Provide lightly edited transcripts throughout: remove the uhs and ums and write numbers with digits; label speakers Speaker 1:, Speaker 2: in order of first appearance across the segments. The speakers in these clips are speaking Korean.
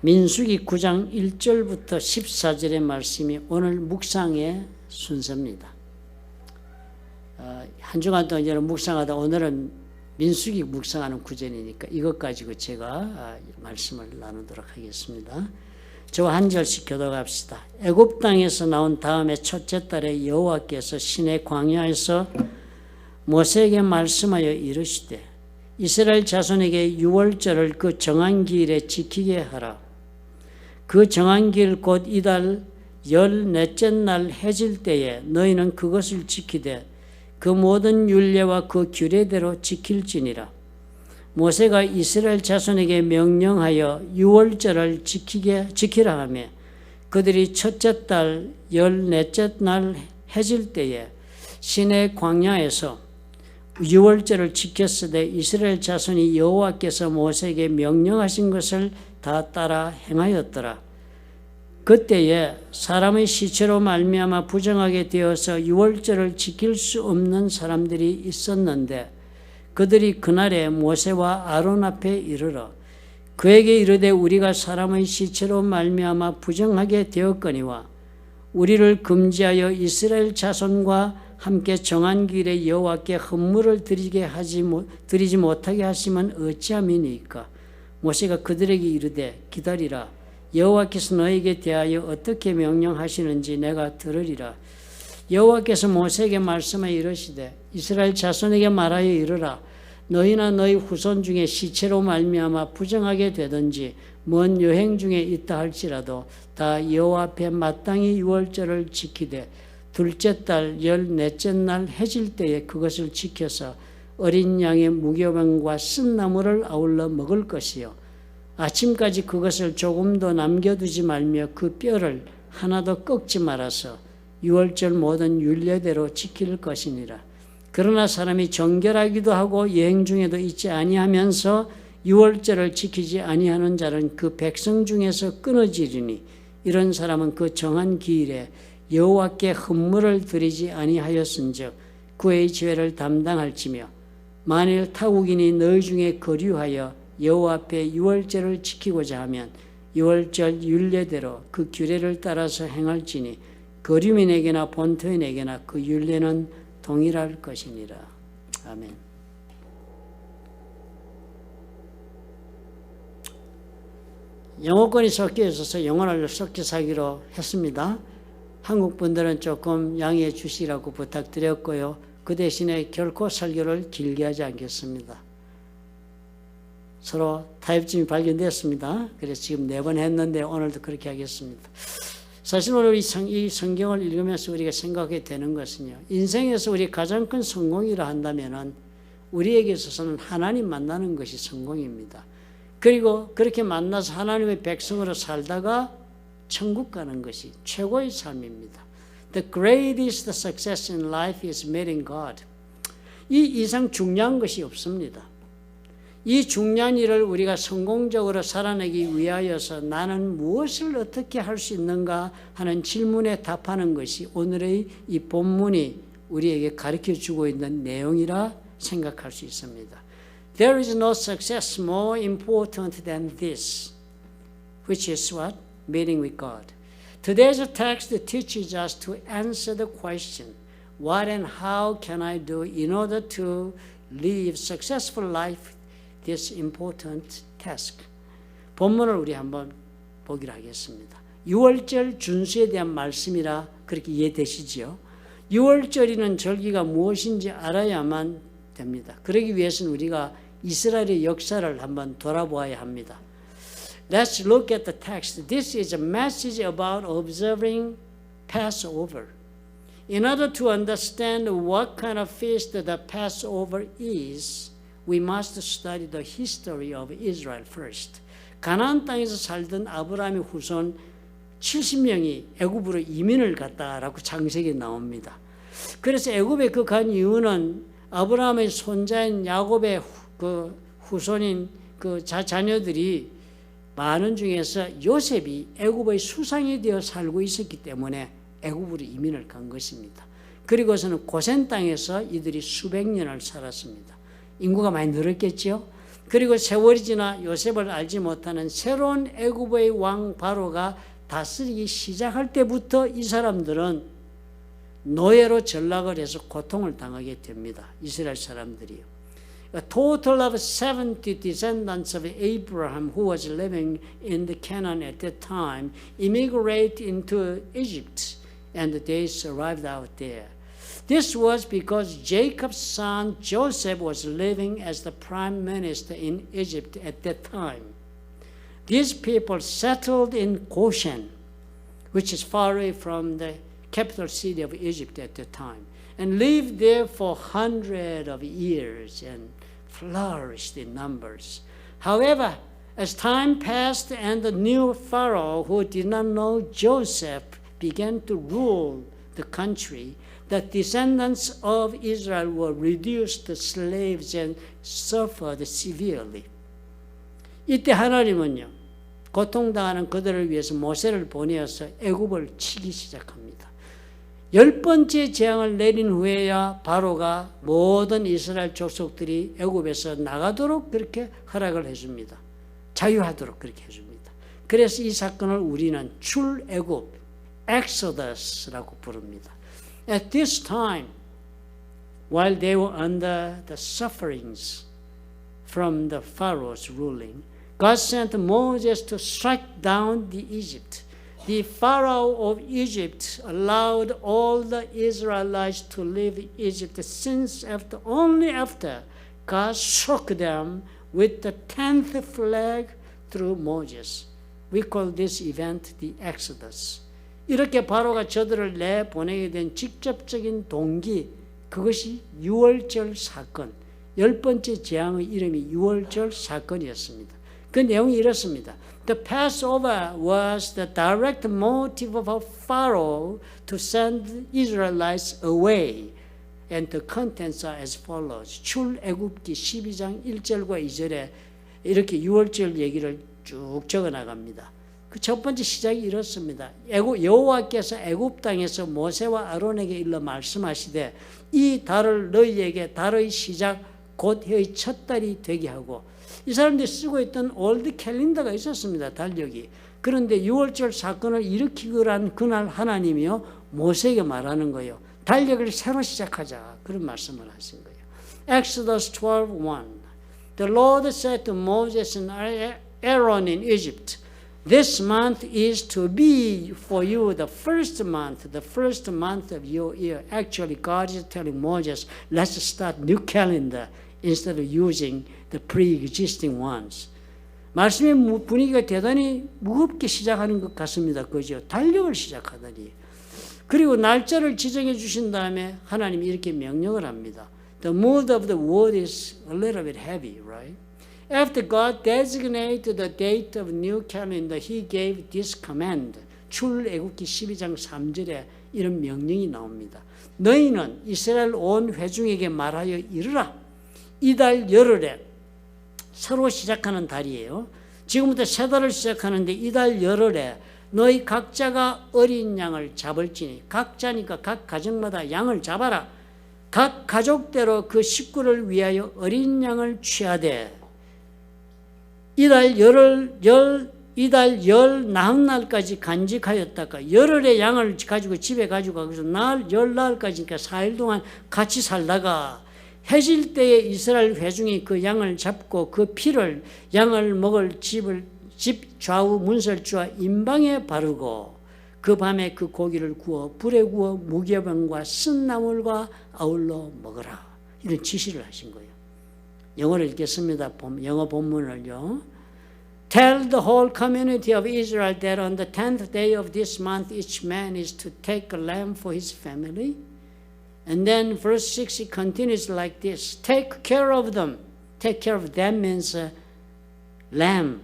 Speaker 1: 민수기 9장 1절부터 14절의 말씀이 오늘 묵상의 순서입니다. 한 주간 동안 저는 묵상하다 오늘은 민수기 묵상하는 구절이니까 이것 가지고 제가 말씀을 나누도록 하겠습니다. 저와 한 절씩 교독합시다. 애굽 땅에서 나온 다음에 첫째 달에 여호와께서 시내 광야에서 모세에게 말씀하여 이르시되 이스라엘 자손에게 유월절을 그 정한 기일에 지키게 하라. 그 정한 기일 곧 이달 14째 날 해질 때에 너희는 그것을 지키되 그 모든 율례와 그 규례대로 지킬지니라. 모세가 이스라엘 자손에게 명령하여 유월절을 지키라 하며 그들이 첫째 달 14째 날 해질 때에 시내 광야에서 유월절을 지켰으되 이스라엘 자손이 여호와께서 모세에게 명령하신 것을 다 따라 행하였더라. 그때에 사람의 시체로 말미암아 부정하게 되어서 유월절을 지킬 수 없는 사람들이 있었는데 그들이 그날에 모세와 아론 앞에 이르러 그에게 이르되 우리가 사람의 시체로 말미암아 부정하게 되었거니와 우리를 금지하여 이스라엘 자손과 함께 정한 길에 여호와께 헌물을 드리지 못하게 하시면 어찌함이니까. 모세가 그들에게 이르되 기다리라. 여호와께서 너에게 대하여 어떻게 명령하시는지 내가 들으리라. 여호와께서 모세에게 말씀하여 이르시되 이스라엘 자손에게 말하여 이르라. 너희나 너희 후손 중에 시체로 말미암아 부정하게 되든지 먼 여행 중에 있다 할지라도 다 여호와 앞에 마땅히 유월절을 지키되 둘째 달 14째 날 해질 때에 그것을 지켜서 어린 양의 무교병과 쓴나물을 아울러 먹을 것이요 아침까지 그것을 조금도 남겨두지 말며 그 뼈를 하나도 꺾지 말아서 유월절 모든 율례대로 지킬 것이니라. 그러나 사람이 정결하기도 하고 여행 중에도 있지 아니하면서 유월절을 지키지 아니하는 자는 그 백성 중에서 끊어지리니 이런 사람은 그 정한 기일에 여호와께 헌물을 드리지 아니하였은즉 그의 죄를 담당할지며 만일 타국인이 너희 중에 거류하여 여호와 앞에 유월절을 지키고자 하면 유월절 율례대로 그 규례를 따라서 행할지니 거류민에게나 본토인에게나 그 율례는 동일할 것이니라. 아멘. 영어권이 섞여 있어서 영어를 섞여서 하기로 했습니다. 한국 분들은 조금 양해해 주시라고 부탁드렸고요. 그 대신에 결코 설교를 길게 하지 않겠습니다. 서로 타협점이 발견됐습니다. 그래서 지금 4번 했는데 오늘도 그렇게 하겠습니다. 사실 오늘 이 성경을 읽으면서 우리가 생각하게 되는 것은요. 인생에서 우리 가장 큰 성공이라 한다면 우리에게 있어서는 하나님 만나는 것이 성공입니다. 그리고 그렇게 만나서 하나님의 백성으로 살다가 천국 가는 것이 최고의 삶입니다. The greatest success in life is meeting God. 이 이상 중요한 것이 없습니다. 이 중요한 일을 우리가 성공적으로 살아내기 위하여서 나는 무엇을 어떻게 할 수 있는가 하는 질문에 답하는 것이 오늘의 이 본문이 우리에게 가르쳐주고 있는 내용이라 생각할 수 있습니다. There is no success more important than this, which is what? Meeting with God. Today's text teaches us to answer the question, what and how can I do in order to live successful life? This important task. 본문을 우리 한번 보기로 하겠습니다. 유월절 준수에 대한 말씀이라 그렇게 이해되시지요? 유월절이는 절기가 무엇인지 알아야만 됩니다. 그러기 위해서는 우리가 이스라엘의 역사를 한번 돌아보아야 합니다. Let's look at the text. This is a message about observing Passover. In order to understand what kind of feast the Passover is, we must study the history of Israel first. 가나안 땅에서 살던 아브라함의 후손 70명이 애굽으로 이민을 갔다라고 창세기에 나옵니다. 그래서 애굽에 그 간 이유는 아브라함의 손자인 야곱의 그 후손인 그 자녀들이 많은 중에서 요셉이 애굽의 수상이 되어 살고 있었기 때문에 애굽으로 이민을 간 것입니다. 그리고서는 고센 땅에서 이들이 수백 년을 살았습니다. 인구가 많이 늘었겠죠. 그리고 세월이 지나 요셉을 알지 못하는 새로운 애굽의 왕 바로가 다스리기 시작할 때부터 이 사람들은 노예로 전락을 해서 고통을 당하게 됩니다. 이스라엘 사람들이요. A total of 70 descendants of Abraham who was living in the Canaan at that time immigrated into Egypt and they arrived out there. This was because Jacob's son Joseph was living as the prime minister in Egypt at that time. These people settled in Goshen, which is far away from the capital city of Egypt at the time, and lived there for hundreds of years and flourished in numbers. However, as time passed and the new Pharaoh, who did not know Joseph, began to rule the country, the descendants of Israel were reduced to slaves and suffered severely. 이때 하나님은요, 고통당하는 그들을 위해서 모세를 보내어서 애굽을 치기 시작합니다. 10번째 재앙을 내린 후에야 바로가 모든 이스라엘 족속들이 애굽에서 나가도록 그렇게 허락을 해줍니다. 자유하도록 그렇게 해줍니다. 그래서 이 사건을 우리는 출애굽, Exodus라고 부릅니다. At this time, while they were under the sufferings from the Pharaoh's ruling, God sent Moses to strike down the Egypt. The Pharaoh of Egypt allowed all the Israelites to leave Egypt only after God struck them with the 10th plague through Moses. We call this event the Exodus. 이렇게 바로가 저들을 내보내게 된 직접적인 동기, 그것이 유월절 사건, 10번째 재앙의 이름이 유월절 사건이었습니다. 그 내용이 이렇습니다. The Passover was the direct motive of Pharaoh to send Israelites away. And the contents are as follows. 출애굽기 12장 1절과 2절에 이렇게 유월절 얘기를 쭉 적어 나갑니다. 그 첫 번째 시작이 이렇습니다. 여호와께서 애굽 땅에서 모세와 아론에게 일러 말씀하시되 이 달을 너희에게 달의 시작 곧 해의 첫 달이 되게 하고, 이 사람들이 쓰고 있던 올드 캘린더가 있었습니다. 달력이. 그런데 6월절 사건을 일으키고란 그날 하나님이요 모세에게 말하는 거예요. 달력을 새로 시작하자. 그런 말씀을 하신 거예요. Exodus 12:1 The Lord said to Moses and Aaron in Egypt, This month is to be for you the first month of your year. Actually, God is telling Moses, let's start new calendar instead of using the pre-existing ones. 말씀의 분위기가 대단히 무겁게 시작하는 것 같습니다. 그죠? 달력을 시작하다니. 그리고 날짜를 지정해 주신 다음에 하나님이 이렇게 명령을 합니다. The mood of the word is a little bit heavy, right? After God designated the date of new calendar, He gave this command. 출애굽기 12장 3절에 이런 명령이 나옵니다. 너희는 이스라엘 온 회중에게 말하여 이르라. 이달 열흘에 새로 시작하는 달이에요. 지금부터 새 달을 시작하는데 이달 열흘에 너희 각자가 어린 양을 잡을지니, 각자니까 각 가정마다 양을 잡아라. 각 가족대로 그 식구를 위하여 어린 양을 취하되 이달 열 나흘날까지 간직하였다가 열흘의 양을 가지고 집에 가지고 가서 열 나흘까지, 그러니까 4일 동안 같이 살다가 해질 때에 이스라엘 회중이 그 양을 잡고 그 피를 양을 먹을 집 좌우 문설주와 임방에 바르고 그 밤에 그 고기를 구워 불에 구워 무교병과 쓴나물과 아울러 먹어라. 이런 지시를 하신 거예요. 영어를 읽겠습니다. 영어 본문을요. Tell the whole community of Israel that on the 10th day of this month each man is to take a lamb for his family. And then verse 6 it continues like this. Take care of them. Take care of them means lamb.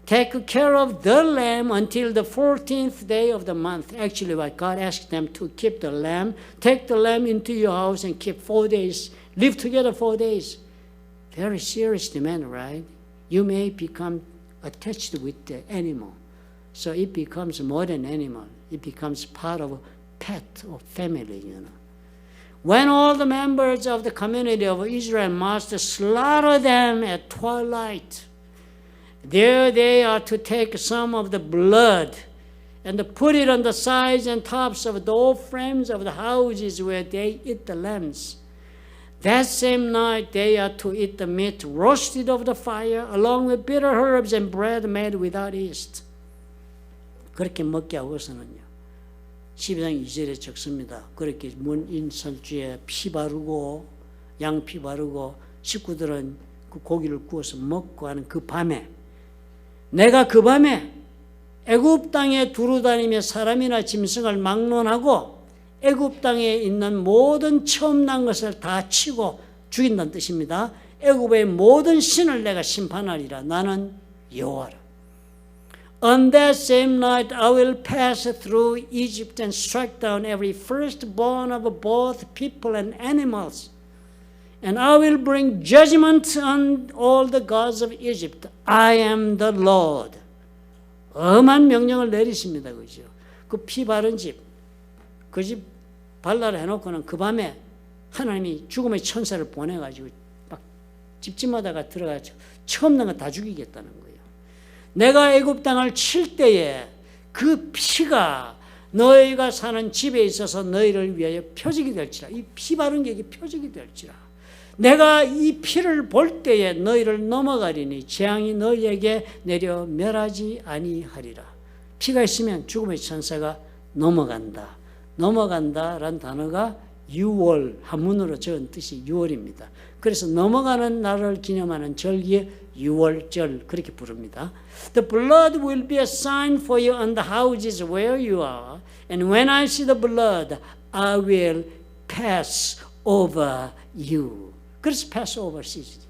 Speaker 1: Take care of the lamb until the 14th day of the month. Actually, what God asked them to keep the lamb. Take the lamb into your house and keep 4 days. Live together 4 days. Very serious demand, right? You may become attached with the animal. So it becomes more than animal. It becomes part of a pet or family, you know. When all the members of the community of Israel must slaughter them at twilight, there they are to take some of the blood and to put it on the sides and tops of the door frames of the houses where they eat the lambs. That same night they are to eat the meat roasted over the fire along with bitter herbs and bread made without yeast. 그렇게 먹게 하고서는요. 12장 2절에 적습니다. 그렇게 문인설주에 피 바르고 양피 바르고 식구들은 그 고기를 구워서 먹고 하는 그 밤에 내가 그 밤에 애굽 땅에 두루다니며 사람이나 짐승을 막론하고 애굽 땅에 있는 모든 처음 난 것을 다 치고 죽인다는 뜻입니다. 애굽의 모든 신을 내가 심판하리라. 나는 여호와라. On that same night I will pass through Egypt and strike down every firstborn of both people and animals. And I will bring judgment on all the gods of Egypt. I am the Lord. 엄한 명령을 내리십니다. 그죠? 그 피 바른 집, 그 집 발라를 해놓고는 그 밤에 하나님이 죽음의 천사를 보내가지고 막 집집마다가 들어가서 처음 난 거 다 죽이겠다는 거예요. 내가 애굽 땅을 칠 때에 그 피가 너희가 사는 집에 있어서 너희를 위하여 표적이 될지라. 이 피 바른 게 표적이 될지라. 내가 이 피를 볼 때에 너희를 넘어가리니 재앙이 너희에게 내려 멸하지 아니하리라. 피가 있으면 죽음의 천사가 넘어간다. 넘어간다라는 단어가 유월, 한문으로 적은 뜻이 유월입니다. 그래서 넘어가는 날을 기념하는 절기에 유월절 그렇게 부릅니다. The blood will be a sign for you on the houses where you are, and when I see the blood, I will pass over you. 그래서 pass over 시즌.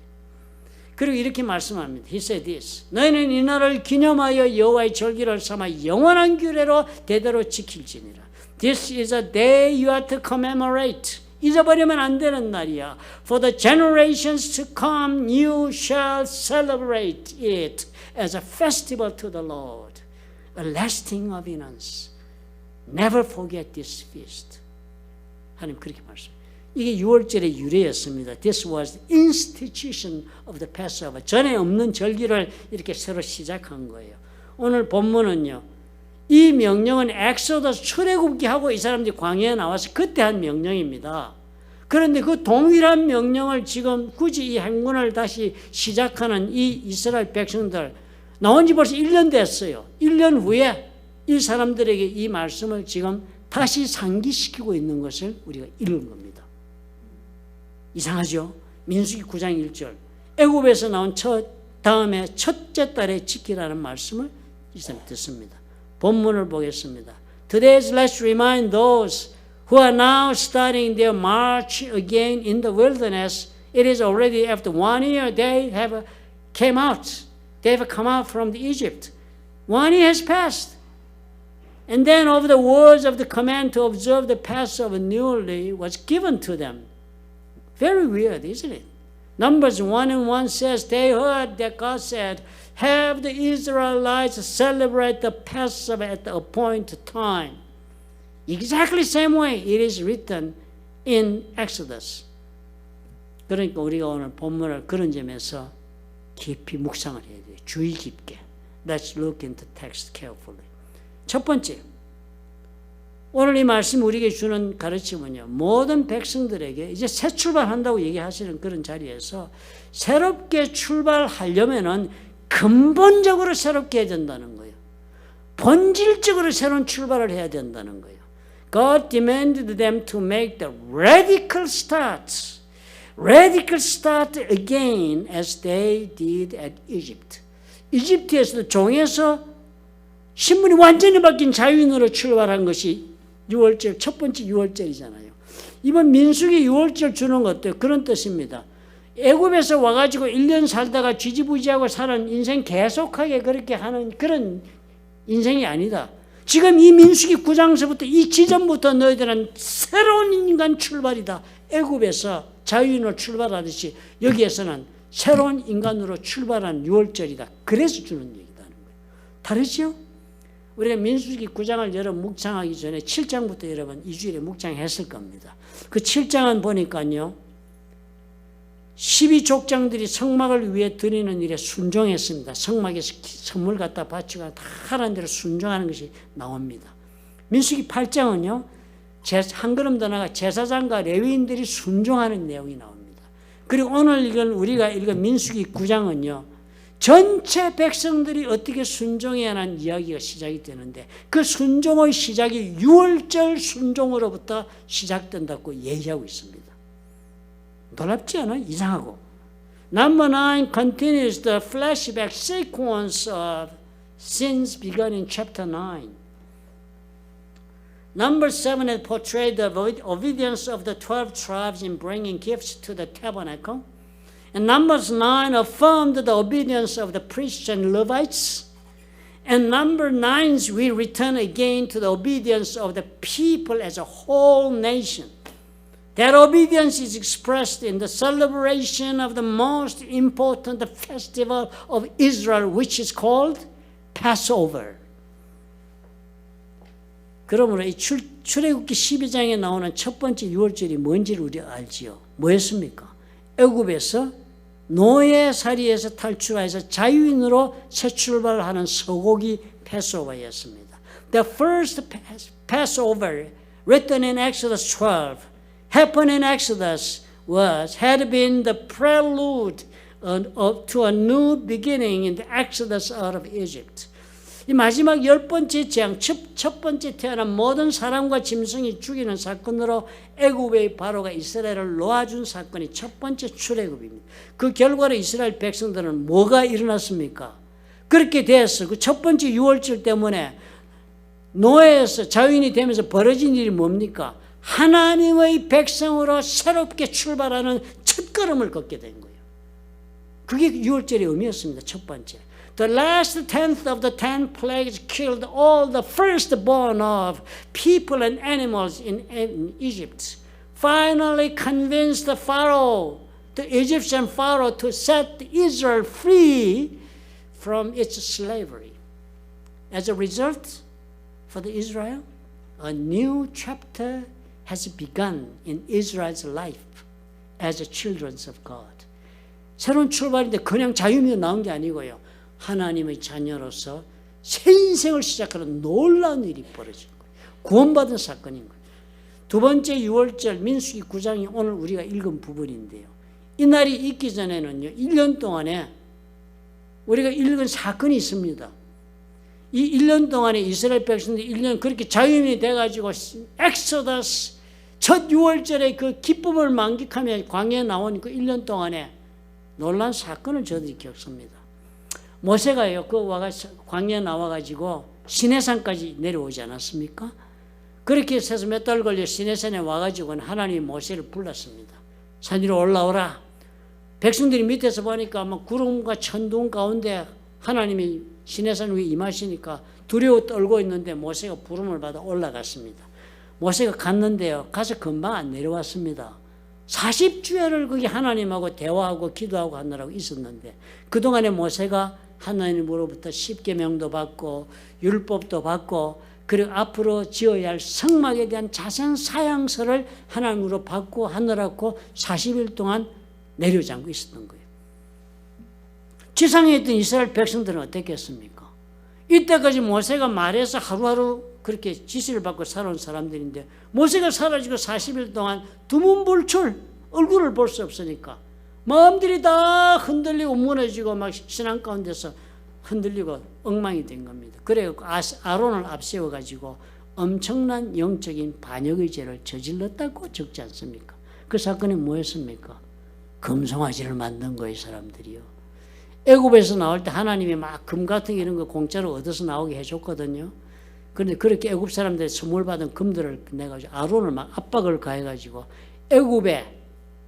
Speaker 1: 그리고 이렇게 말씀합니다. He said this. 너희는 이 날을 기념하여 여호와의 절기를 삼아 영원한 규례로 대대로 지킬지니라. This is a day you are to commemorate. 잊어버리면 안 되는 날이야. For the generations to come, you shall celebrate it as a festival to the Lord, a lasting ordinance. Never forget this feast. 하나님 그렇게 말씀합니다. 이게 6월절의 유래였습니다. This was the institution of the Passover. 전에 없는 절기를 이렇게 새로 시작한 거예요. 오늘 본문은요. 이 명령은 엑소더스 출애굽기하고 이 사람들이 광야에 나와서 그때 한 명령입니다. 그런데 그 동일한 명령을 지금 굳이 이 행군을 다시 시작하는 이 이스라엘 백성들 나온 지 벌써 1년 됐어요. 1년 후에 이 사람들에게 이 말씀을 지금 다시 상기시키고 있는 것을 우리가 읽은 겁니다. 이상하죠? 민수기 9장 1절 애굽에서 나온 다음에 첫째 달에 지키라는 말씀을 이 사람이 듣습니다. 본문을 보겠습니다. Today let's remind those who are now starting their march again in the wilderness. It is already after 1 year they have come out from Egypt. 1 year has passed. And then of the words of the command to observe the Passover newly was given to them. Very weird, isn't it? Numbers 1:1 says, they heard that God said, have the Israelites celebrate the Passover at the appointed time. Exactly same way it is written in Exodus. 그러니까 우리가 오늘 본문을 그런 점에서 깊이 묵상을 해야 돼요. 주의 깊게. Let's look into text carefully. 첫 번째, 오늘 이 말씀 우리에게 주는 가르침은요. 모든 백성들에게 이제 새 출발한다고 얘기하시는 그런 자리에서 새롭게 출발하려면은 근본적으로 새롭게 해야 된다는 거예요. 본질적으로 새로운 출발을 해야 된다는 거예요. God demanded them to make the radical start again as they did at Egypt. 이집트에서도 종에서 신분이 완전히 바뀐 자유인으로 출발한 것이 6월절, 첫 번째 6월절이잖아요. 이번 민수기 6월절 주는 것도 그런 뜻입니다. 애굽에서 와가지고 1년 살다가 쥐지부지하고 사는 인생 계속하게 그렇게 하는 그런 인생이 아니다. 지금 이 민수기 9장서부터 이 지점부터 너희들은 새로운 인간 출발이다. 애굽에서 자유인으로 출발하듯이 여기에서는 새로운 인간으로 출발한 6월절이다. 그래서 주는 얘기다는 거예요. 다르죠? 우리가 민수기 9장을 여러분 묵상하기 전에 7장부터 여러분 2주일에 묵상했을 겁니다. 그 7장은 보니까요. 12족장들이 성막을 위해 드리는 일에 순종했습니다. 성막에서 선물 갖다 바치고 다 하라는 대로 순종하는 것이 나옵니다. 민수기 8장은요. 한 걸음 더 나가 제사장과 레위인들이 순종하는 내용이 나옵니다. 그리고 오늘 우리가 읽은 민수기 9장은요. 전체 백성들이 어떻게 순종해야 하는 이야기가 시작이 되는데 그 순종의 시작이 유월절 순종으로부터 시작된다고 얘기하고 있습니다. 놀랍지 않아? 이상하고. Number 9 continues the flashback sequence of sins begun in chapter 9. Number 7 has portrayed the obedience of the 12 tribes in bringing gifts to the tabernacle. And Numbers 9 affirmed the obedience of the priests and Levites. And number 9, we return again to the obedience of the people as a whole nation. That obedience is expressed in the celebration of the most important festival of Israel, which is called Passover. 그러므로 이 출애굽기 12장에 나오는 첫 번째 유월절이 뭔지를 우리가 알지요. 뭐였습니까? 애굽에서 노예살이에서 탈출해서 자유인으로 새 출발하는 서고기 패스오버였습니다. The first Passover written in Exodus 12 happened in Exodus had been the prelude to a new beginning in the Exodus out of Egypt. 이 마지막 10번째 재앙, 첫 번째 태어난 모든 사람과 짐승이 죽이는 사건으로 애굽의 바로가 이스라엘을 놓아준 사건이 첫 번째 출애굽입니다. 그 결과로 이스라엘 백성들은 뭐가 일어났습니까? 그렇게 됐어. 그 첫 번째 유월절 때문에 노예에서 자유인이 되면서 벌어진 일이 뭡니까? 하나님의 백성으로 새롭게 출발하는 첫걸음을 걷게 된 거예요. 그게 유월절의 의미였습니다. 첫 번째. The last tenth of the 10 plagues killed all the firstborn of people and animals in Egypt. Finally convinced the Pharaoh, the Egyptian Pharaoh, to set Israel free from its slavery. As a result, for the Israel, a new chapter has begun in Israel's life as children of God. 새로운 출발인데 그냥 자유민으로 나온 게 아니고요. 하나님의 자녀로서 새 인생을 시작하는 놀라운 일이 벌어진 거예요. 구원받은 사건인 거예요. 두 번째 유월절 민수기 9장이 오늘 우리가 읽은 부분인데요. 이 날이 있기 전에는요. 1년 동안에 우리가 읽은 사건이 있습니다. 이 1년 동안에 이스라엘 백성들이 1년 그렇게 자유인이 돼가지고 엑소더스 첫 유월절에 그 기쁨을 만끽하며 광야에 나온 그 1년 동안에 놀라운 사건을 저들이 겪습니다. 모세가요, 광야에 나와가지고 시내산까지 내려오지 않았습니까? 그렇게 해서 몇 달 걸려 시내산에 와가지고는 하나님이 모세를 불렀습니다. 산 위로 올라오라. 백성들이 밑에서 보니까 막 구름과 천둥 가운데 하나님이 시내산 위에 임하시니까 두려워 떨고 있는데 모세가 부름을 받아 올라갔습니다. 모세가 갔는데요, 가서 금방 안 내려왔습니다. 40주야를 거기 하나님하고 대화하고 기도하고 하느라고 있었는데 그동안에 모세가 하나님으로부터 십계명도 받고 율법도 받고 그리고 앞으로 지어야 할 성막에 대한 자세한 사양서를 하나님으로 받고 하느라고 40일 동안 내려잠고 있었던 거예요. 지상에 있던 이스라엘 백성들은 어땠겠습니까? 이때까지 모세가 말해서 하루하루 그렇게 지시를 받고 살아온 사람들인데 모세가 사라지고 40일 동안 두문불출 얼굴을 볼 수 없으니까 마음들이 다 흔들리고 무너지고 막 신앙 가운데서 흔들리고 엉망이 된 겁니다. 그래서 아론을 앞세워가지고 엄청난 영적인 반역의 죄를 저질렀다고 적지 않습니까? 그 사건이 뭐였습니까? 금송아지를 만든 거예요, 사람들이요. 애굽에서 나올 때 하나님이 막 금 같은 이런 거 공짜로 얻어서 나오게 해줬거든요. 그런데 그렇게 애굽 사람들이 선물 받은 금들을 내가지고 아론을 막 압박을 가해가지고 애굽의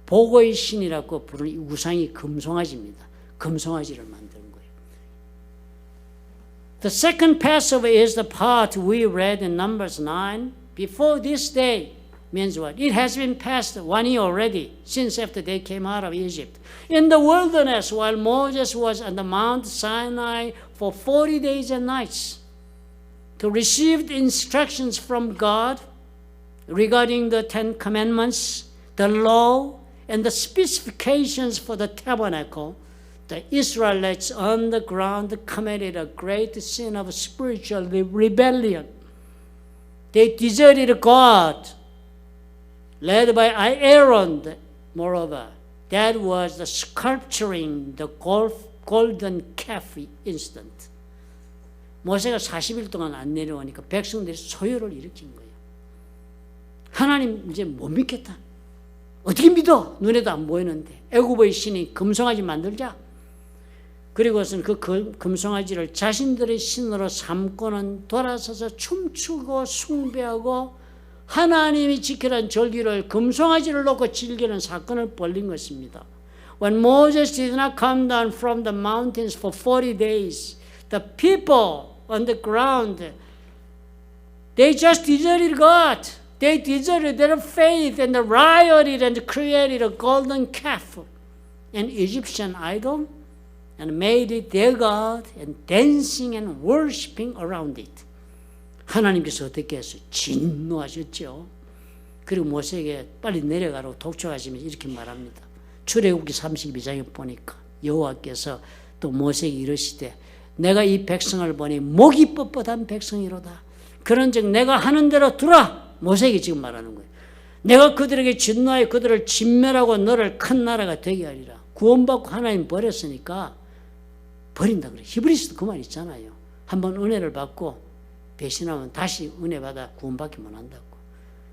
Speaker 1: 보고의 신이라고 부르는 우상이 금송아지입니다. 금송아지를 만든 거예요. The second Passover is the part we read in Numbers 9. Before this day means what? It has been past 1 year already since after they came out of Egypt. In the wilderness while Moses was on the Mount Sinai for 40 days and nights. to receive the instructions from God regarding the Ten Commandments, the law, and the specifications for the tabernacle, the Israelites on the ground committed a great sin of spiritual rebellion. They deserted God, led by Aaron, moreover. That was the sculpturing the golden calf incident. 모세가 40일 동안 안 내려오니까 백성들이 소요를 일으킨 거예요. 하나님 이제 못 믿겠다. 어떻게 믿어? 눈에도 안 보이는데. 애굽의 신이 금송아지 만들자. 그리고선 그 금송아지를 자신들의 신으로 삼고는 돌아서서 춤추고 숭배하고 하나님이 지키라는 절기를 금송아지를 놓고 즐기는 사건을 벌린 것입니다. When Moses did not come down from the mountains for 40 days, the people on the ground, they just deserted God. They deserted their faith and rioted and created a golden calf, an Egyptian idol, and made it their God and dancing and worshiping around it. 하나님께서 어떻게 했어요? 진노하셨죠. 그리고 모세에게 빨리 내려가라고 독촉하시면서 이렇게 말합니다. 출애굽기 32장에 보니까 여호와께서 또 모세에게 이르시되 내가 이 백성을 보니 목이 뻣뻣한 백성이로다. 그런즉 내가 하는 대로 두라. 모세에게 지금 말하는 거예요. 내가 그들에게 진노하여 그들을 진멸하고 너를 큰 나라가 되게 하리라. 구원받고 하나님 버렸으니까 버린다 그래요. 히브리서도 그 말 있잖아요. 한번 은혜를 받고 배신하면 다시 은혜 받아 구원받기 못한다고.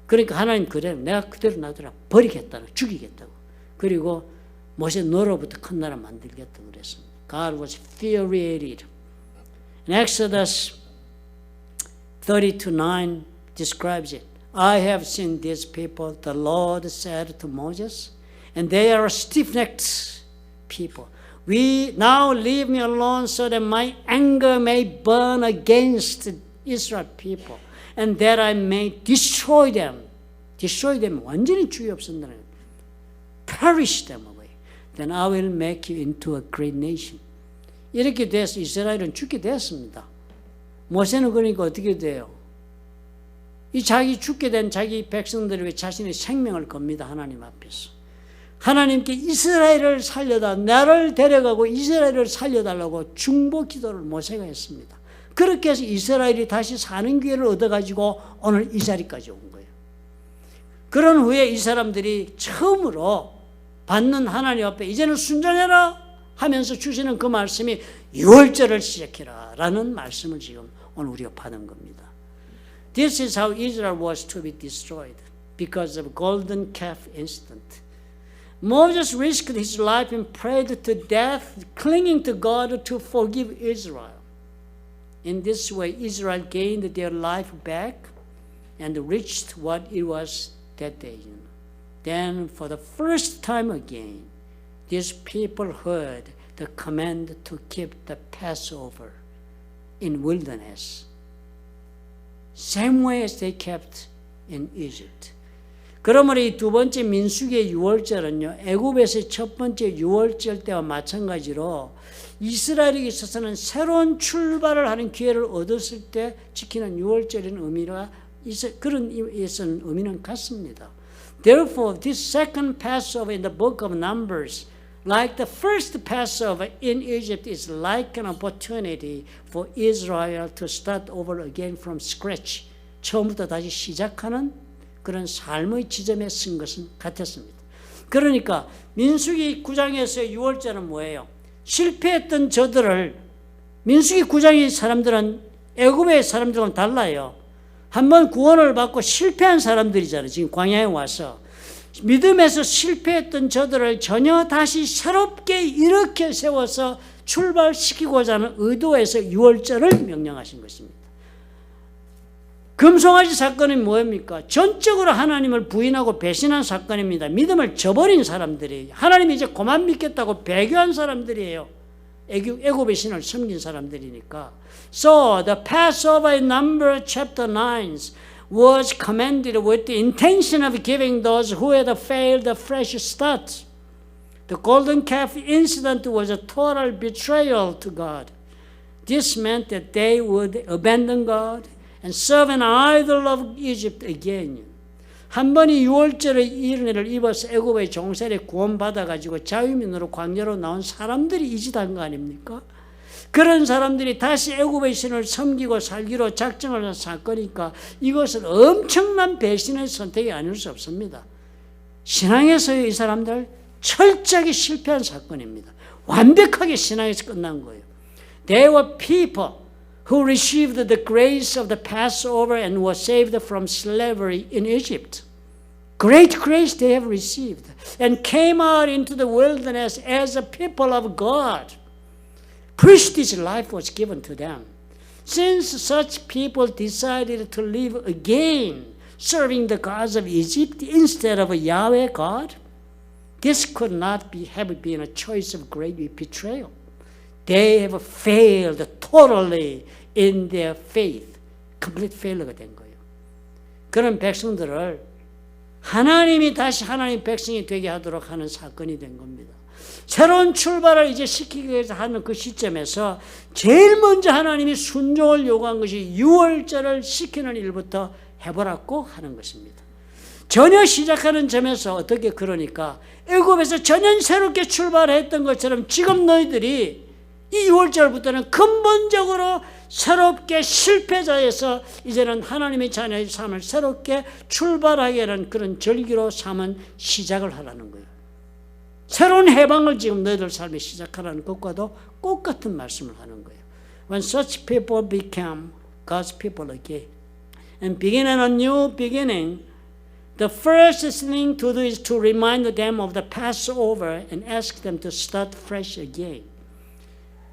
Speaker 1: 그러니까 하나님 그대로 내가 그대로 놔두라. 버리겠다고. 죽이겠다고. 그리고 모세 너로부터 큰 나라 만들겠다고 그랬습니다. God was infuriated. In Exodus 32:9 describes it. I have seen these people, the Lord said to Moses, and they are a stiff-necked people. We now leave me alone so that my anger may burn against Israel people, and that I may destroy them. Destroy them, 완전히 주의 없앤다는 거예요. Perish them away. Then I will make you into a great nation. 이렇게 돼서 이스라엘은 죽게 됐습니다. 모세는 그러니까 어떻게 돼요? 이 자기 죽게 된 자기 백성들에게 자신의 생명을 겁니다. 하나님 앞에서. 하나님께 이스라엘을 살려다 나를 데려가고 이스라엘을 살려달라고 중보 기도를 모세가 했습니다. 그렇게 해서 이스라엘이 다시 사는 기회를 얻어가지고 오늘 이 자리까지 온 거예요. 그런 후에 이 사람들이 처음으로 받는 하나님 앞에 이제는 순종해라 하면서 주시는 그 말씀이 유월절을 시작해라 라는 말씀을 지금 오늘 우리가 받은 겁니다. This is how Israel was to be destroyed because of golden calf incident. Moses risked his life and prayed to death, clinging to God to forgive Israel. In this way, Israel gained their life back and reached what it was that day. Then, for the first time again, these people heard the command to keep the Passover in wilderness. Same way as they kept in Egypt. 그러므로 이 두 번째 민수기의 유월절은요, 애굽에서의 첫 번째 유월절 때와 마찬가지로 이스라엘에게 있어서는 새로운 출발을 하는 기회를 얻었을 때 지키는 유월절인 의미가 그런 의미는 같습니다. Therefore, this second Passover in the book of Numbers, like the first Passover in Egypt, is like an opportunity for Israel to start over again from scratch. 처음부터 다시 시작하는 그런 삶의 지점에 쓴 것은 같았습니다. 그러니까 민수기 9장에서의 유월절은 뭐예요? 실패했던 저들을 민수기 9장의 사람들은 애굽의 사람들과는 달라요. 한번 구원을 받고 실패한 사람들이잖아요. 지금 광야에 와서 믿음에서 실패했던 저들을 전혀 다시 새롭게 일으켜 세워서 출발시키고자 하는 의도에서 유월절을 명령하신 것입니다. 금송아지 사건이 뭐입니까? 전적으로 하나님을 부인하고 배신한 사건입니다. 믿음을 저버린 사람들이에요. 하나님이 이제 그만 믿겠다고 배교한 사람들이에요. 애굽의 신을 섬긴 사람들이니까. So the Passover in Numbers chapter 9 was commanded with the intention of giving those who had failed a fresh start. The golden calf incident was a total betrayal to God. This meant that they would abandon God and serve an idol of Egypt again. 한 번이 유월절의 이런 일을 입어서 애굽의 종살에 구원받아가지고 자유민으로 광야로 나온 사람들이 이 짓 한 거 아닙니까? 그런 사람들이 다시 애굽의 신을 섬기고 살기로 작정을 한 사건이니까 이것은 엄청난 배신의 선택이 아닐 수 없습니다. 신앙에서의 이 사람들 철저하게 실패한 사건입니다. 완벽하게 신앙에서 끝난 거예요. They were people who received the grace of the Passover and were saved from slavery in Egypt. Great grace they have received and came out into the wilderness as a people of God. Prestige life was given to them. Since such people decided to live again, serving the gods of Egypt instead of Yahweh God, this could not have been a choice of great betrayal. They have failed totally in their faith. complete failure가 된 거예요. 그런 백성들을 하나님이 다시 하나님 백성이 되게 하도록 하는 사건이 된 겁니다. 새로운 출발을 이제 시키기 위해서 하는 그 시점에서 제일 먼저 하나님이 순종을 요구한 것이 유월절을 시키는 일부터 해보라고 하는 것입니다. 전혀 시작하는 점에서 어떻게 그러니까 애굽에서 전혀 새롭게 출발했던 것처럼 지금 너희들이 이 유월절부터는 근본적으로 새롭게 실패자에서 이제는 하나님의 자녀의 삶을 새롭게 출발하게 하는 그런 절기로 삼은 시작을 하라는 거예요. 새로운 해방을 지금 너희들 삶에 시작하라는 것과도 똑같은 말씀을 하는 거예요. When such people become God's people again and begin a new beginning, the first thing to do is to remind them of the Passover and ask them to start fresh again.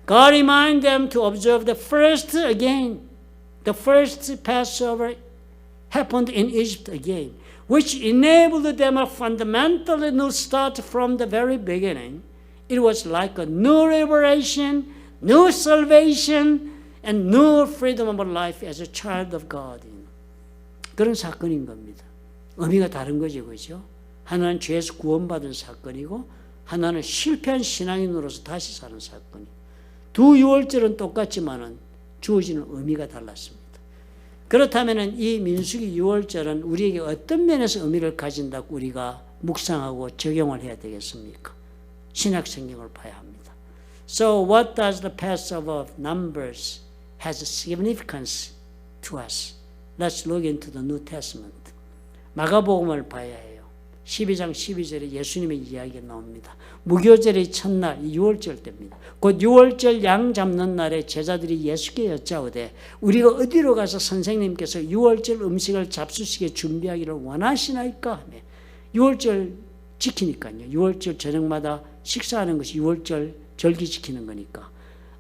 Speaker 1: God remind them to observe the first again. The first Passover happened in Egypt again, which enabled them a fundamentally new start from the very beginning. It was like a new liberation, new salvation, and new freedom of life as a child of God. 그런 사건인 겁니다. 의미가 다른 거죠, 그죠? 하나는 죄에서 구원받은 사건이고 하나는 실패한 신앙인으로서 다시 사는 사건이에요. 두 유월절은 똑같지만은 주어지는 의미가 달랐습니다. 그렇다면 이 민수기 유월절은 우리에게 어떤 면에서 의미를 가진다고 우리가 묵상하고 적용을 해야 되겠습니까? 신약 성경을 봐야 합니다. So what does the Passover of Numbers has significance to us? Let's look into the New Testament. 마가복음을 봐야 해요. 12장 12절에 예수님의 이야기가 나옵니다. 무교절의 첫날, 유월절 때입니다. 곧 유월절 양 잡는 날에 제자들이 예수께 여짜오되 우리가 어디로 가서 선생님께서 유월절 음식을 잡수시게 준비하기를 원하시나이까 하며 유월절 지키니까요. 유월절 저녁마다 식사하는 것이 유월절 절기 지키는 거니까.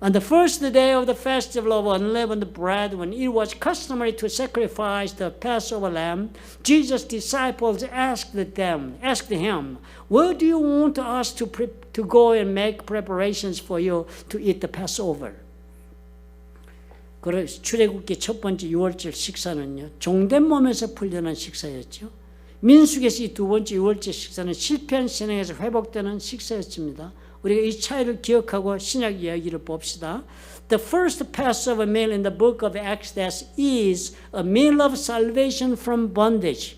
Speaker 1: On the first day of the festival of unleavened bread, when it was customary to sacrifice the Passover lamb, Jesus' disciples asked him, "Where do you want us to go and make preparations for you to eat the Passover?" 그래서 출애굽기 첫 번째 유월절 식사는요, 종된 몸에서 풀려난 식사였죠. 민수기에서 이 두 번째 유월절 식사는 실패한 신앙에서 회복되는 식사였습니다. 우리가 이 차이를 기억하고 신약 이야기를 봅시다. The first Passover meal in the book of Exodus is a meal of salvation from bondage.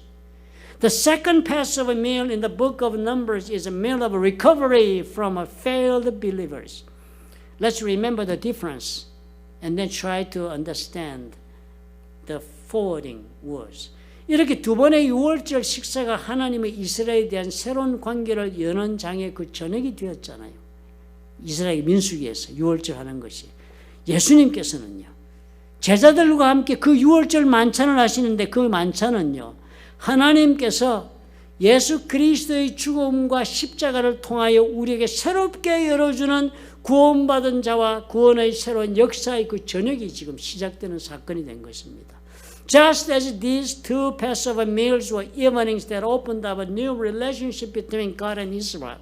Speaker 1: The second Passover meal in the book of Numbers is a meal of recovery from failed believers. Let's remember the difference and then try to understand the forwarding words. 이렇게 두 번의 유월절 식사가 하나님의 이스라엘에 대한 새로운 관계를 여는 장의 그 저녁이 되었잖아요. 이스라엘 민수기에서 유월절 하는 것이. 예수님께서는요, 제자들과 함께 그 유월절 만찬을 하시는데 그 만찬은요, 하나님께서 예수 그리스도의 죽음과 십자가를 통하여 우리에게 새롭게 열어주는 구원받은 자와 구원의 새로운 역사의 그 저녁이 지금 시작되는 사건이 된 것입니다. Just as these two Passover meals were evenings that opened up a new relationship between God and Israel,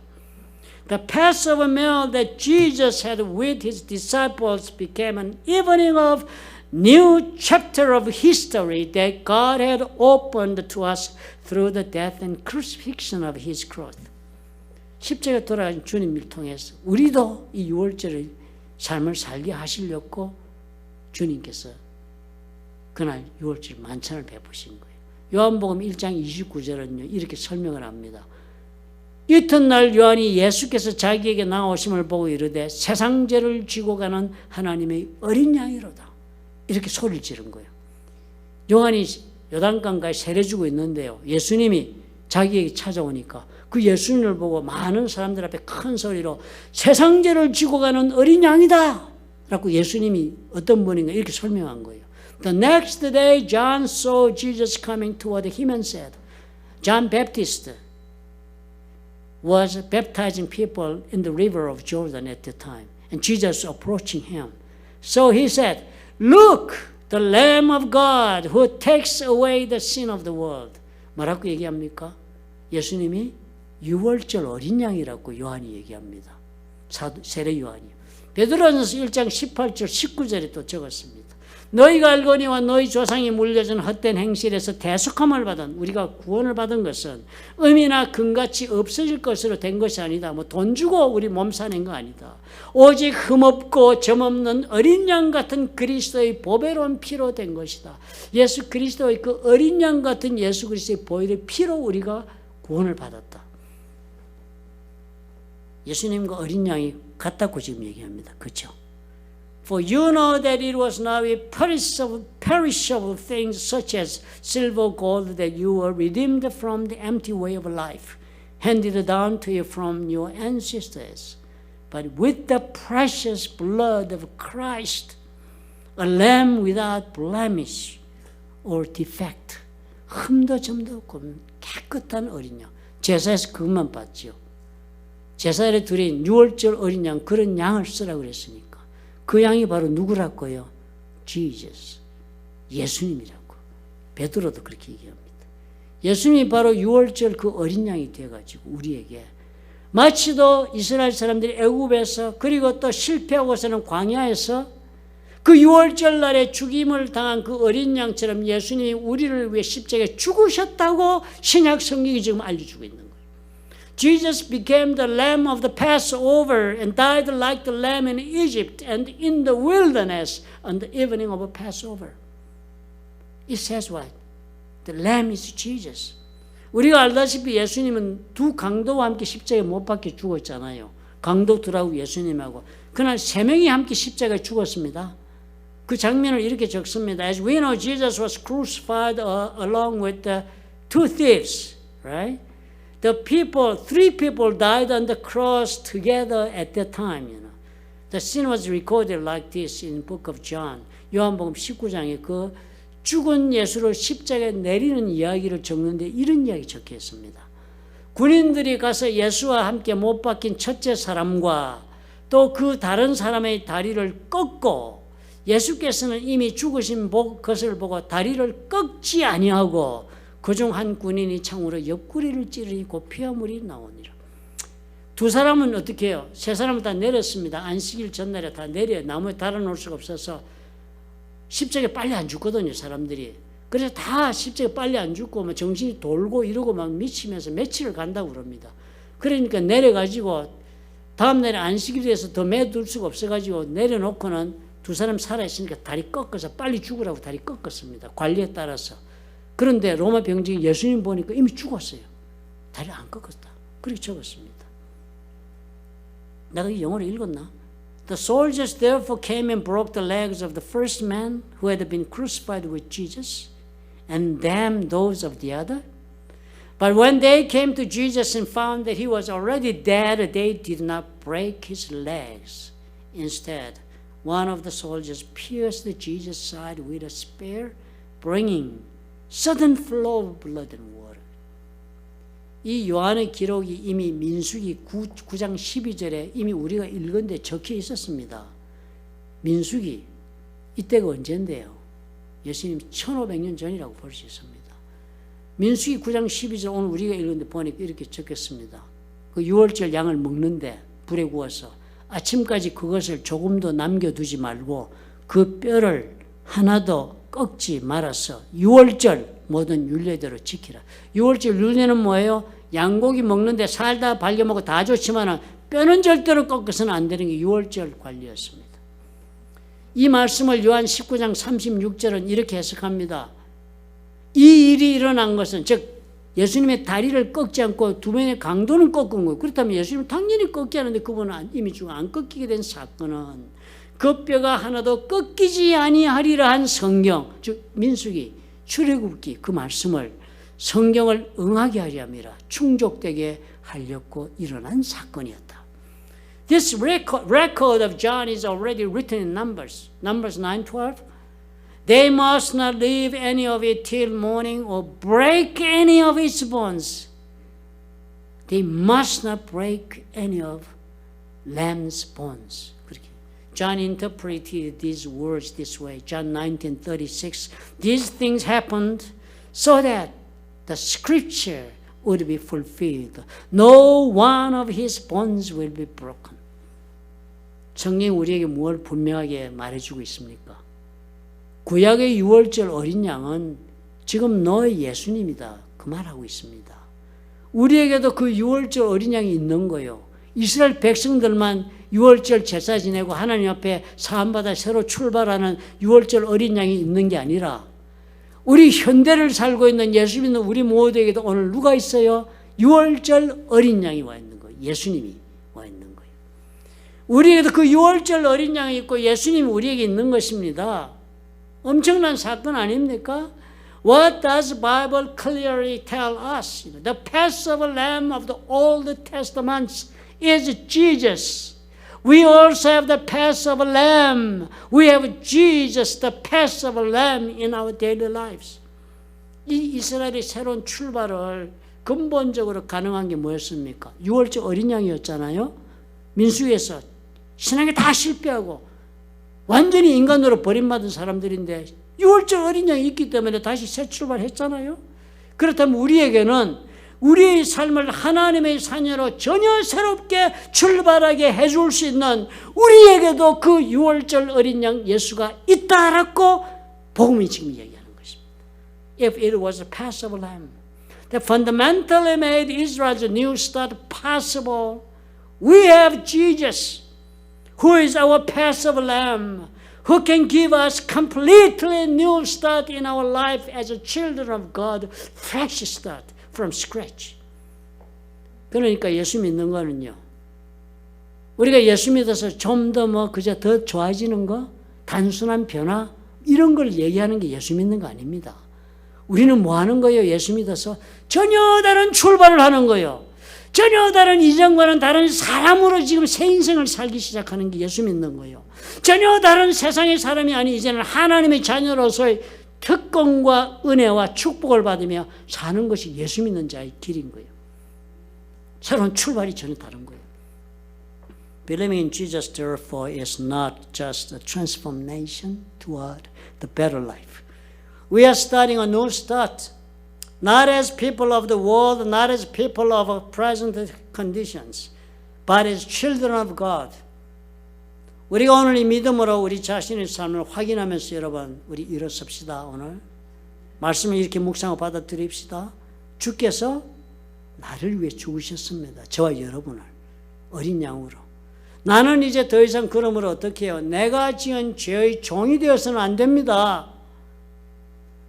Speaker 1: the Passover meal that Jesus had with his disciples became an evening of new chapter of history that God had opened to us through the death and crucifixion of his cross. 십자가에 돌아가신 주님을 통해서 우리도 이 유월절의 삶을 살게 하시려고 주님께서 그날 유월절 만찬을 베푸신 거예요. 요한복음 1장 29절은요 이렇게 설명을 합니다. 이튿날 요한이 예수께서 자기에게 나오심을 보고 이르되 세상 죄를 지고 가는 하나님의 어린 양이로다. 이렇게 소리를 지른 거예요. 요한이 요단강가에 세례 주고 있는데요. 예수님이 자기에게 찾아오니까 그 예수님을 보고 많은 사람들 앞에 큰 소리로 세상 죄를 지고 가는 어린 양이다 라고 예수님이 어떤 분인가 이렇게 설명한 거예요. The next day John saw Jesus coming toward him and said, John Baptist was baptizing people in the river of Jordan at the time, and Jesus approaching him. So he said, Look, the Lamb of God who takes away the sin of the world. 뭐라고 얘기합니까? 예수님이 유월절 어린 양이라고 요한이 얘기합니다. 세례 요한이요. 베드로전서 1장 18절 19절에 또 적었습니다. 너희가 알거니와 너희 조상이 물려준 헛된 행실에서 대속함을 받은 우리가 구원을 받은 것은 의미나 금같이 없어질 것으로 된 것이 아니다. 뭐 돈 주고 우리 몸 사는 거 아니다. 오직 흠없고 점없는 어린 양 같은 그리스도의 보배로운 피로 된 것이다. 예수 그리스도의 그 어린 양 같은 예수 그리스도의 보혈의 피로 우리가 구원을 받았다. 예수님과 어린 양이 같다고 지금 얘기합니다. 그렇죠? For you know that it was not with perishable things such as silver, gold that you were redeemed from the empty way of life, handed down to you from your ancestors, but with the precious blood of Christ, a lamb without blemish or defect. 흠도 점도 없고 깨끗한 어린 양. 제사에서 그것만 봤죠. 제사를 드린 유월절 어린 양, 그런 양을 쓰라고 그랬으니까. 그 양이 바로 누구라고요? Jesus. 예수님이라고. 베드로도 그렇게 얘기합니다. 예수님이 바로 유월절 그 어린 양이 되어가지고 우리에게 마치도 이스라엘 사람들이 애굽에서 그리고 또 실패하고서는 광야에서 그 유월절 날에 죽임을 당한 그 어린 양처럼 예수님이 우리를 위해 십자가에 죽으셨다고 신약 성경이 지금 알려주고 있는 거예요. Jesus became the lamb of the Passover and died like the lamb in Egypt and in the wilderness on the evening of a Passover. It says what? The lamb is Jesus. 우리가 알다시피 예수님은 두 강도와 함께 십자가에 못 박혀 죽었잖아요. 강도 둘하고 예수님하고. 그날 세 명이 함께 십자가에 죽었습니다. 그 장면을 이렇게 적습니다. As we know, Jesus was crucified along with the two thieves, right? The people, three people died on the cross together at that time. You know, the scene was recorded like this in the book of John. 요한복음 19장에 그 죽은 예수를 십자가에 내리는 이야기를 적는데 이런 이야기 적혀 있습니다. 군인들이 가서 예수와 함께 못 박힌 첫째 사람과 또 그 다른 사람의 다리를 꺾고 예수께서는 이미 죽으신 것을 보고 다리를 꺾지 아니하고 그중 한 군인이 창으로 옆구리를 찌르고 피화물이 나오니라. 두 사람은 어떻게 해요? 세 사람은 다 내렸습니다. 안식일 전날에 다 내려 나무에 달아놓을 수가 없어서 십자가에 빨리 안 죽거든요, 사람들이. 그래서 다 십자가에 빨리 안 죽고 막 정신이 돌고 이러고 막 미치면서 며칠을 간다고 그럽니다. 그러니까 내려가지고 다음날에 안식일에 대해서 더 매둘 수가 없어가지고 내려놓고는 두 사람 살아있으니까 다리 꺾어서 빨리 죽으라고 다리 꺾었습니다. 관리에 따라서. 그런데 로마 병정이 예수님 보니까 이미 죽었어요. 다리를 안 꺾었다. 그렇게 적었습니다. 내가 이 영어로 읽었나? The soldiers therefore came and broke the legs of the first man who had been crucified with Jesus and damned those of the other. But when they came to Jesus and found that he was already dead, they did not break his legs. Instead, one of the soldiers pierced Jesus' side with a spear, bringing sudden flow of blood and water. 이 요한의 기록이 이미 민수기 9장 12절에 이미 우리가 읽은 데 적혀 있었습니다. 민수기, 이때가 언젠데요? 예수님 1500년 전이라고 볼 수 있습니다. 민수기 9장 12절 오늘 우리가 읽은 데 보니까 이렇게 적혔습니다. 그 유월절 양을 먹는데 불에 구워서 아침까지 그것을 조금도 남겨두지 말고 그 뼈를 하나도 꺾지 말아서 유월절 모든 율례대로 지키라. 유월절 율례는 뭐예요? 양고기 먹는데 살다 발려먹고 다 좋지만 뼈는 절대로 꺾어서는 안 되는 게 유월절 관리였습니다. 이 말씀을 요한 19장 36절은 이렇게 해석합니다. 이 일이 일어난 것은 즉 예수님의 다리를 꺾지 않고 두 번의 강도는 꺾은 거예요. 그렇다면 예수님은 당연히 꺾지 않는데 그분은 이미 죽어 안 꺾이게 된 사건은 그 뼈가 하나도 꺾이지 아니하리라 한 성경, 즉 민수기, 출애굽기 그 말씀을 성경을 응하게 하려 함이라 충족되게 하려고 일어난 사건이었다. This record of John is already written in Numbers 9:12. They must not leave any of it till morning or break any of its bones. They must not break any of lamb's bones. John interpreted these words this way. John 19:36. These things happened so that the scripture would be fulfilled. No one of his bones will be broken. 성경 우리에게 무엇을 분명하게 말해주고 있습니까? 구약의 유월절 어린 양은 지금 너의 예수님이다. 그 말하고 있습니다. 우리에게도 그 유월절 어린 양이 있는 거예요. 이스라엘 백성들만 유월절 제사 지내고 하나님 앞에 사함받아 새로 출발하는 유월절 어린 양이 있는 게 아니라 우리 현대를 살고 있는 예수 믿는 우리 모두에게도 오늘 누가 있어요? 유월절 어린 양이 와 있는 거예요. 예수님이 와 있는 거예요. 우리에게도 그 유월절 어린 양이 있고 예수님이 우리에게 있는 것입니다. 엄청난 사건 아닙니까? What does the Bible clearly tell us? The Passover Lamb of the Old Testament is Jesus. We also have the Passover Lamb. We have Jesus, the Passover Lamb in our daily lives. 이 이스라엘의 새로운 출발을 근본적으로 가능한 게 뭐였습니까? 유월절 어린 양이었잖아요. 민수기에서 신앙에 다 실패하고 완전히 인간으로 버림받은 사람들인데 유월절 어린 양이 있기 때문에 다시 새 출발했잖아요. 그렇다면 우리에게는 우리의 삶을 하나님의 자녀로 전혀 새롭게 출발하게 해줄 수 있는 우리에게도 그 유월절 어린 양 예수가 있다라고 복음이 지금 얘기하는 것입니다. If it was a Passover lamb that fundamentally made Israel's new start possible, we have Jesus, who is our Passover lamb, who can give us completely new start in our life as children of God, fresh start. From scratch. 그러니까 예수 믿는 거는요. 우리가 예수 믿어서 좀 더 그저 더 좋아지는 거, 단순한 변화 이런 걸 얘기하는 게 예수 믿는 거 아닙니다. 우리는 뭐 하는 거예요? 예수 믿어서 전혀 다른 출발을 하는 거예요. 전혀 다른 이전과는 다른 사람으로 지금 새 인생을 살기 시작하는 게 예수 믿는 거예요. 전혀 다른 세상의 사람이 아닌 이제는 하나님의 자녀로서의 특권과 은혜와 축복을 받으며 사는 것이 예수 믿는 자의 길인 거예요. 새로운 출발이 전혀 다른 거예요. Believing in Jesus, therefore, is not just a transformation toward the better life. We are starting a new start, not as people of the world, not as people of present conditions, but as children of God. 우리가 오늘 이 믿음으로 우리 자신의 삶을 확인하면서 여러분 우리 일어섭시다. 오늘 말씀을 이렇게 묵상하고 받아들입시다. 주께서 나를 위해 죽으셨습니다. 저와 여러분을 어린 양으로. 나는 이제 더 이상 그러므로 어떻게 해요? 내가 지은 죄의 종이 되어서는 안 됩니다.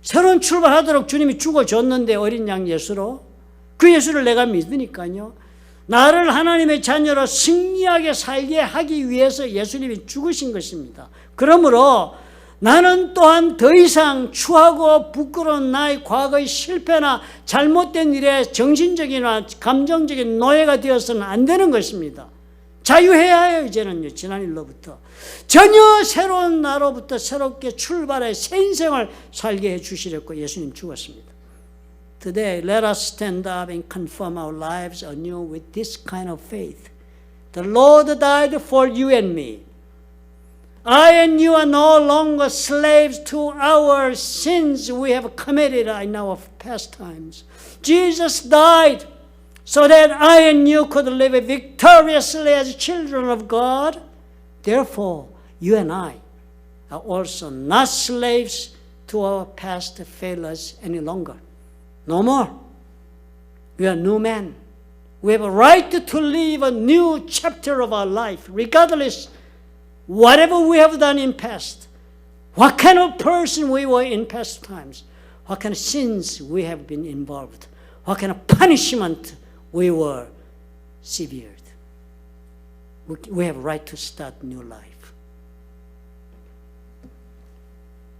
Speaker 1: 새로운 출발하도록 주님이 죽어줬는데 어린 양 예수로 그 예수를 내가 믿으니까요. 나를 하나님의 자녀로 승리하게 살게 하기 위해서 예수님이 죽으신 것입니다. 그러므로 나는 또한 더 이상 추하고 부끄러운 나의 과거의 실패나 잘못된 일에 정신적이나 감정적인 노예가 되어서는 안 되는 것입니다. 자유해야 해요. 이제는요. 지난 일로부터 전혀 새로운 나로부터 새롭게 출발해 새 인생을 살게 해주시려고 예수님 죽었습니다. Today, let us stand up and confirm our lives anew with this kind of faith. The Lord died for you and me. I and you are no longer slaves to our sins we have committed in our past times. Jesus died so that I and you could live victoriously as children of God. Therefore, you and I are also not slaves to our past failures any longer. No more. We are new men. We have a right to live a new chapter of our life, regardless whatever we have done in past, what kind of person we were in past times, what kind of sins we have been involved, what kind of punishment we were severed. We have a right to start new life.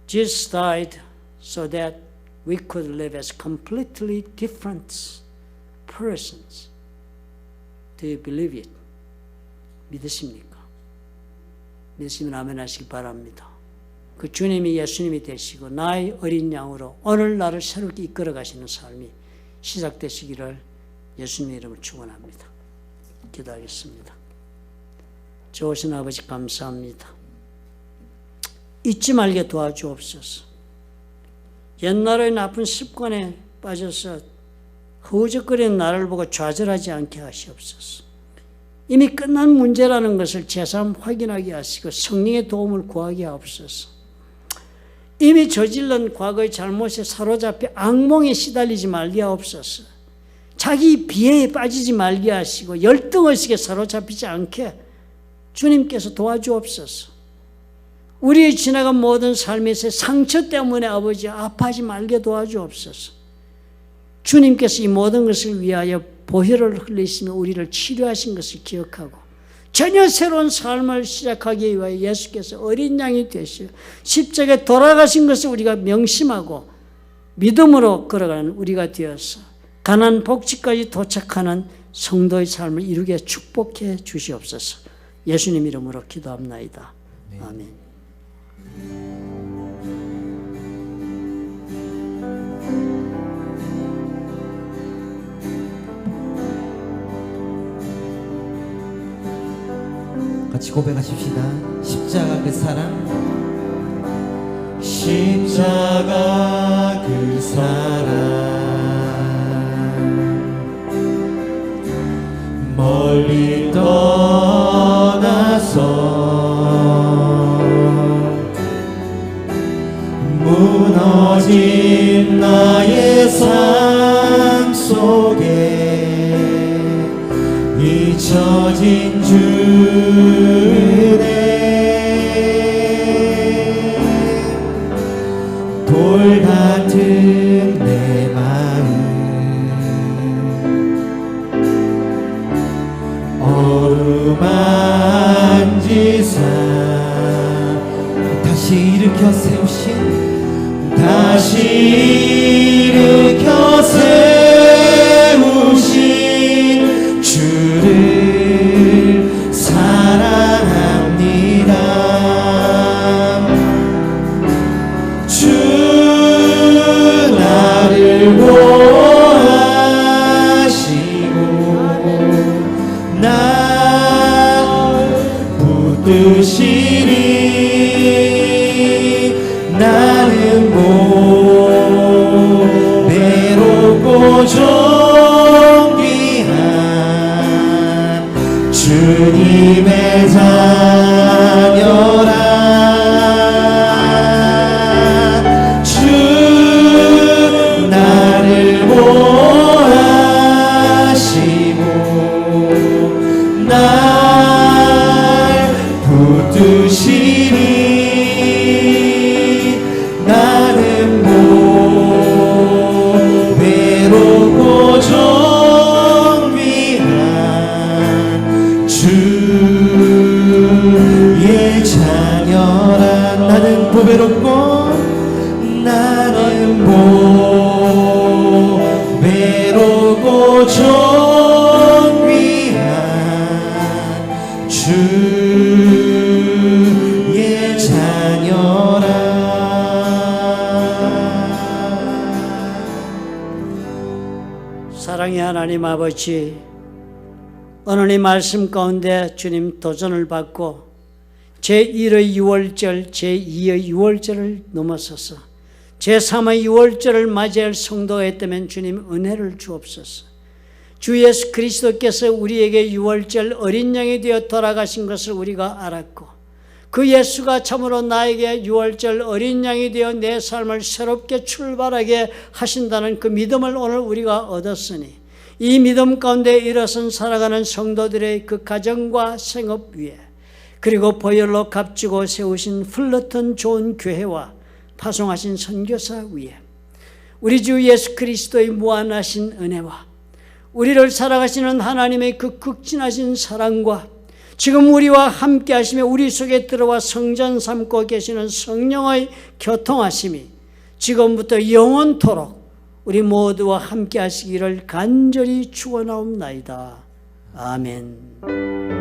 Speaker 1: Jesus died so that we could live as completely different persons. Do you believe it? 믿으십니까? 믿으시면 아멘 하시기 바랍니다. 그 주님이 예수님이 되시고 나의 어린 양으로 오늘 나를 새롭게 이끌어 가시는 삶이 시작되시기를 예수님의 이름으로 축원합니다. 기도하겠습니다. 좋으신 아버지 감사합니다. 잊지 말게 도와주옵소서. 옛날의 나쁜 습관에 빠져서 허우적거리는 나를 보고 좌절하지 않게 하시옵소서. 이미 끝난 문제라는 것을 제삼 확인하게 하시고 성령의 도움을 구하게 하옵소서. 이미 저질른 과거의 잘못에 사로잡혀 악몽에 시달리지 말게 하옵소서. 자기 비애에 빠지지 말게 하시고 열등의식에 사로잡히지 않게 주님께서 도와주옵소서. 우리의 지나간 모든 삶에서 상처 때문에 아버지 아파하지 말게 도와주옵소서. 주님께서 이 모든 것을 위하여 보혈을 흘리시며 우리를 치료하신 것을 기억하고 전혀 새로운 삶을 시작하기 위하여 예수께서 어린 양이 되시어 십자가에 돌아가신 것을 우리가 명심하고 믿음으로 걸어가는 우리가 되어서 가난 복지까지 도착하는 성도의 삶을 이루게 축복해 주시옵소서. 예수님 이름으로 기도합나이다. 아멘.
Speaker 2: 같이 고백하십시다. 십자가 그 사랑, 십자가 그 사랑, 멀리 떠나서 무너진 나의 삶 속에 잊혀진 주네. 돌 같은 내 마음 어루만지사 다시 일으켜 세우신, 다시 일으켜 세우신 주를 사랑합니다. 주 나를 보아시고 날 붙드시니 나는 외롭고 존귀한 주님의 자녀라. 주 나를 보아시고 날 붙드시니 나는 외롭고 존귀한 주의 자녀라. 나는 보배롭고 나는 외롭고 존귀한 주의 자녀라.
Speaker 1: 사랑의 하나님 아버지, 오늘 이 말씀 가운데 주님 도전을 받고 제1의 유월절, 제2의 유월절을 넘어서서 제3의 유월절을 맞이할 성도가 있다면 주님 은혜를 주옵소서. 주 예수 그리스도께서 우리에게 유월절 어린 양이 되어 돌아가신 것을 우리가 알았고 그 예수가 참으로 나에게 유월절 어린 양이 되어 내 삶을 새롭게 출발하게 하신다는 그 믿음을 오늘 우리가 얻었으니 이 믿음 가운데 일어선 살아가는 성도들의 그 가정과 생업 위에 그리고 보혈로 값지고 세우신 풀러튼 좋은 교회와 파송하신 선교사 위에 우리 주 예수 그리스도의 무한하신 은혜와 우리를 사랑하시는 하나님의 그 극진하신 사랑과 지금 우리와 함께 하시며 우리 속에 들어와 성전 삼고 계시는 성령의 교통하심이 지금부터 영원토록 우리 모두와 함께 하시기를 간절히 축원하옵나이다. 아멘.